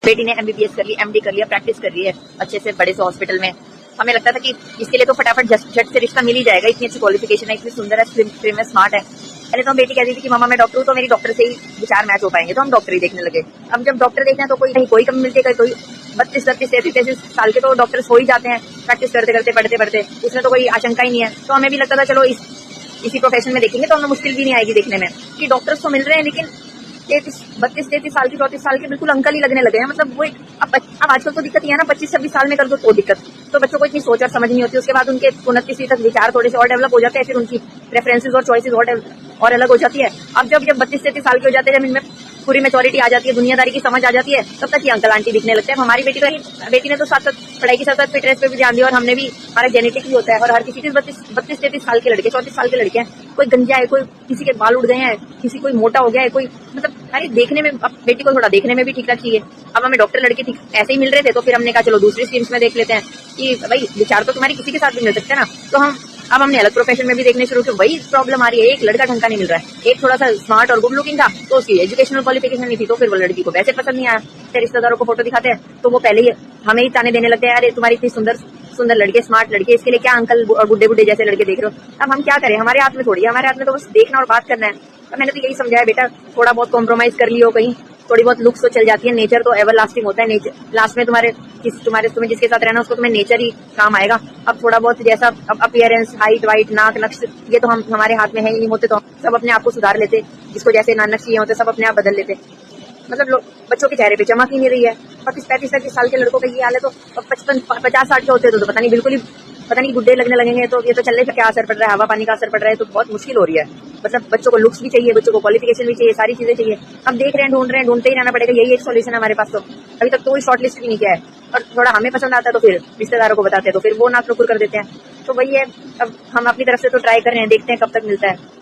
बेटी ने एमबीबीएस कर ली, एमडी कर लिया, प्रैक्टिस कर रही है अच्छे से बड़े से हॉस्पिटल में। हमें लगता था कि इसके लिए तो फटाफट झट से रिश्ता मिल ही जाएगा, इतनी अच्छी क्वालिफिकेशन है, इतनी सुंदर है, स्लिम है, स्मार्ट है। पहले तो हम बेटी कहती थी कि मामा मैं डॉक्टर हूँ, तो मेरी डॉक्टर से ही विचार मैच हो पाएंगे, तो हम डॉक्टर ही देखने लगे। अब जब डॉक्टर देखते हैं तो कोई कमी मिलती है, कोई 32-33 साल के तो डॉक्टर्स हो ही जाते हैं प्रैक्टिस करते करते पढ़ते पढ़ते, उसमें तो कोई आशंका ही नहीं है। तो हमें भी लगता था चलो इसी प्रोफेशन में देखेंगे तो हमें मुश्किल भी नहीं आएगी देखने में कि डॉक्टर्स तो मिल रहे हैं, लेकिन 32-33 साल के 34 साल के बिल्कुल अंकल ही लगने लगे हैं। मतलब वो अब आजकल तो दिक्कत ये है ना, 25-26 साल में कर दो तो दिक्कत, तो बच्चों को इतनी सोच और समझ नहीं होती। उसके बाद उनके 29वीं तक विचार थोड़े से और डेवलप हो जाते हैं, फिर उनकी प्रेफरेंसेस और चॉइसेस और अलग हो जाती है। अब जब 32-33 साल के हो जाते हैं, जब इनमें पूरी मेच्योरिटी आ जाती है, दुनियादारी की समझ आ जाती है, तब तक ये अंकल आंटी दिखने लगते हैं। हमारी बेटी ने तो साथ साथ पढ़ाई के साथ साथ फिटनेस पे भी ध्यान दिया, और हमने भी, हमारा जेनेटिक भी होता है। और हर किसी के 32-33 साल के लड़के, 34 साल के लड़के हैं, कोई गंजा है, कोई किसी के बाल उड़ गए हैं, किसी कोई मोटा हो गया है, कोई मतलब अरे देखने में, अब बेटी को थोड़ा देखने में भी ठीक ठाक चाहिए। अब हमें डॉक्टर लड़के ठीक ऐसे ही मिल रहे थे, तो फिर हमने कहा चलो दूसरी स्ट्रीम्स में देख लेते हैं कि भाई विचार तो तुम्हारी किसी के साथ भी मिल सकते हैं ना। तो अब हमने अलग प्रोफेशन में भी देखने शुरू किया। वही प्रॉब्लम आ रही है, एक लड़का ढंग का नहीं मिल रहा है, एक थोड़ा सा स्मार्ट और गुड लुकिंग था, तो उसकी एजुकेशनल क्वालिफिकेशन नहीं थी, तो फिर वो लड़की को वैसे पसंद नहीं आया। फिर रिश्तेदारों को फोटो दिखाते हैं तो वो पहले ही हमें ही ताने देने लगते हैं, अरे तुम्हारी इतनी सुंदर लड़के, स्मार्ट लड़के, इसके लिए क्या अंकल और बुड्ढे जैसे लड़के देख रहे हो। अब हम क्या करें, हमारे हाथ में थोड़ी है, हमारे हाथ में तो बस देखना और बात करना है। अब मैंने तो यही समझाया, बेटा थोड़ा बहुत कॉम्प्रोमाइज कर लियो, कहीं थोड़ी बहुत लुक्स तो चल जाती है, नेचर तो एवर लास्टिंग होता है। नेचर लास्ट में तुम्हें जिसके साथ रहना उसको तुम्हें नेचर ही काम आएगा। अब थोड़ा बहुत जैसा अपीयरेंस, हाइट वाइट, नाक नक्श, ये तो हमारे हाथ में है ही नहीं, होते तो सब अपने आप को सुधार लेते, जिसको जैसे नक्श चाहिए होते सब अपने आप बदल लेते। मतलब बच्चों के चेहरे पे चमक ही नहीं रही है। 35-35 साल के लड़कों का ये हाल है, तो 55-50 के होते तो पता नहीं गुड्डे लगने लगेंगे। तो ये तो चलने पे क्या असर पड़ रहा है, हवा पानी का असर पड़ रहा है, तो बहुत मुश्किल हो रही है। मतलब बच्चों को लुक्स भी चाहिए, बच्चों को क्वालिफिकेशन भी चाहिए, सारी चीजें चाहिए। अब देख रहे हैं, ढूंढते ही रहना पड़ेगा, यही एक सोल्यूशन है हमारे पास। तो अभी तक तो कोई शॉर्ट लिस्ट भी नहीं किया है, और थोड़ा हमें पसंद आता है तो फिर रिश्तेदारों को बताते हैं, तो फिर वो नाक नुकुर कर देते हैं। तो वही है, अब हम अपनी तरफ से तो ट्राई कर रहे हैं, देखते हैं कब तक मिलता है।